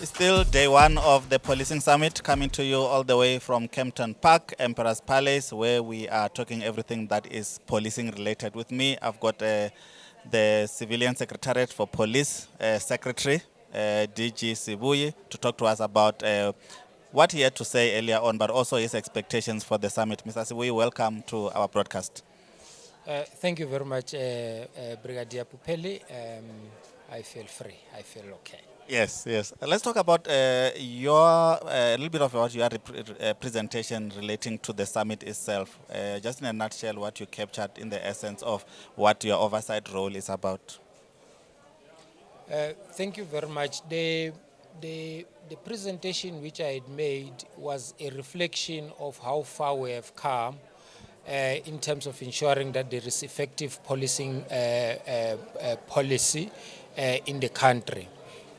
Still day one of the Policing Summit, coming to you all the way from Kempton Park, Emperor's Palace, where we are talking everything that is policing related. With me, I've got the Civilian Secretariat for Police Secretary, DG Sibuyi, to talk to us about what he had to say earlier on, but also his expectations for the summit. Mr. Sibuyi, welcome to our broadcast. Thank you very much, Brigadier Phupheli. I feel free. I feel okay. Yes, yes. Let's talk about your a little bit of what your presentation relating to the summit itself. Just in a nutshell, what you captured in the essence of what your oversight role is about. Thank you very much. The presentation which I had made was a reflection of how far we have come in terms of ensuring that there is effective policing policy in the country.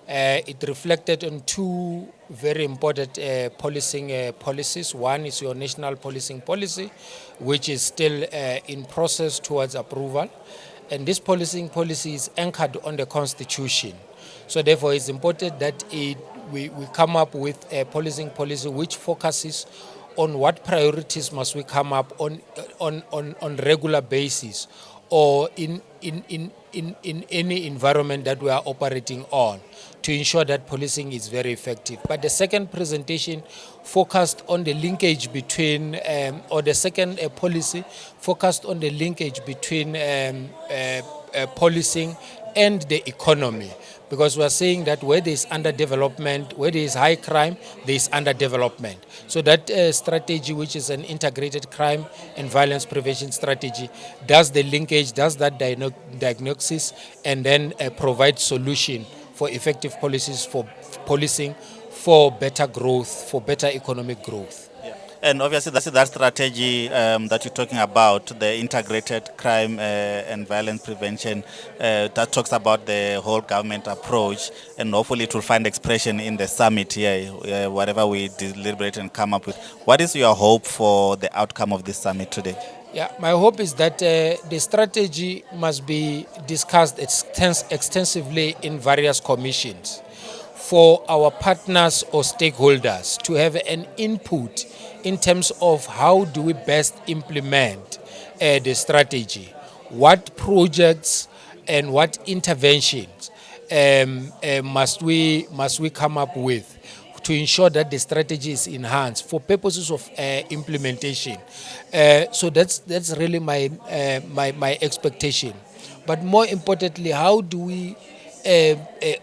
It reflected on two very important policing policies. One is your national policing policy, which is still in process towards approval. And this policing policy is anchored on the Constitution. So therefore, it's important that we come up with a policing policy which focuses on what priorities must we come up on regular basis or in any environment that we are operating on to ensure that policing is very effective. But the second presentation focused on the linkage between, or the second policy focused on the linkage between policing and the economy. Because we are saying that where there is underdevelopment, where there is high crime, there is underdevelopment. So that strategy, which is an integrated crime and violence prevention strategy, does the linkage, does that diagnosis, and then provide solution for effective policies for policing, for better growth, for better economic growth. And obviously, that strategy that you're talking about, the integrated crime and violence prevention, that talks about the whole government approach, and hopefully it will find expression in the summit here, whatever we deliberate and come up with. What is your hope for the outcome of this summit today? Yeah, my hope is that the strategy must be discussed extensively in various commissions for our partners or stakeholders to have an input in terms of how do we best implement the strategy, what projects and what interventions must we come up with to ensure that the strategy is enhanced for purposes of implementation. So that's really my expectation. But more importantly, how do we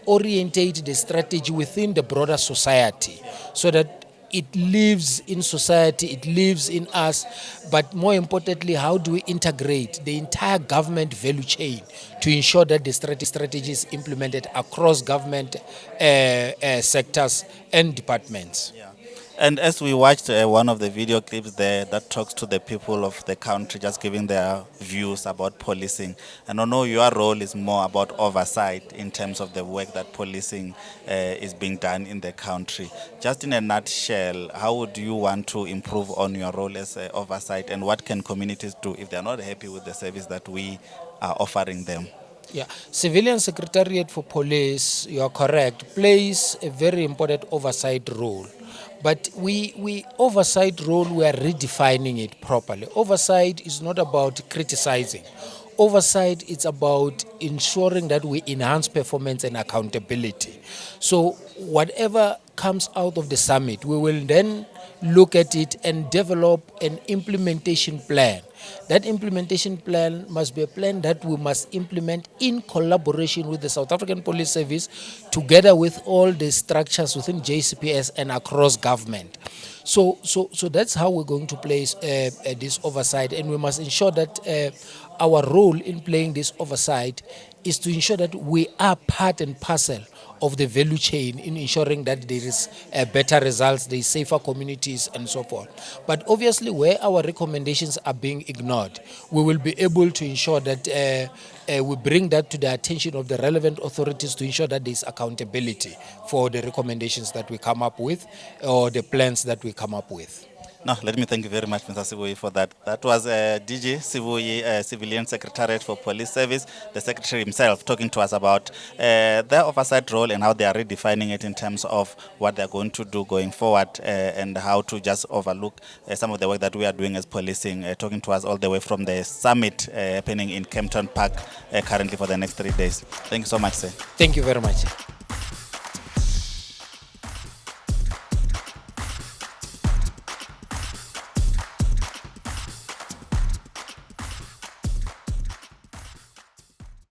orientate the strategy within the broader society so that it lives in society, it lives in us, but more importantly, how do we integrate the entire government value chain to ensure that the strategy is implemented across government sectors and departments? Yeah. And as we watched one of the video clips there that talks to the people of the country, just giving their views about policing. And I know your role is more about oversight in terms of the work that policing is being done in the country. Just in a nutshell, how would you want to improve on your role as oversight, and what can communities do if they're not happy with the service that we are offering them? Yeah, Civilian Secretariat for Police, you are correct, plays a very important oversight role. But we oversight role, we are redefining it properly. Oversight is not about criticizing. Oversight is about ensuring that we enhance performance and accountability. So whatever comes out of the summit, we will then look at it and develop an implementation plan. That implementation plan must be a plan that we must implement in collaboration with the South African Police Service, together with all the structures within JCPS and across government. So that's how we're going to place this oversight, and we must ensure that our role in playing this oversight is to ensure that we are part and parcel of the value chain in ensuring that there is better results, there is safer communities and so forth. But obviously where our recommendations are being ignored, we will be able to ensure that we bring that to the attention of the relevant authorities to ensure that there is accountability for the recommendations that we come up with or the plans that we come up with. No, let me thank you very much, Mr. Sibuyi, for that. That was DG Sibuyi, Civilian Secretariat for Police Service, the Secretary himself, talking to us about their oversight role and how they are redefining it in terms of what they're going to do going forward and how to just overlook some of the work that we are doing as policing, talking to us all the way from the summit happening in Kempton Park currently for the next 3 days. Thank you so much, sir. Thank you very much.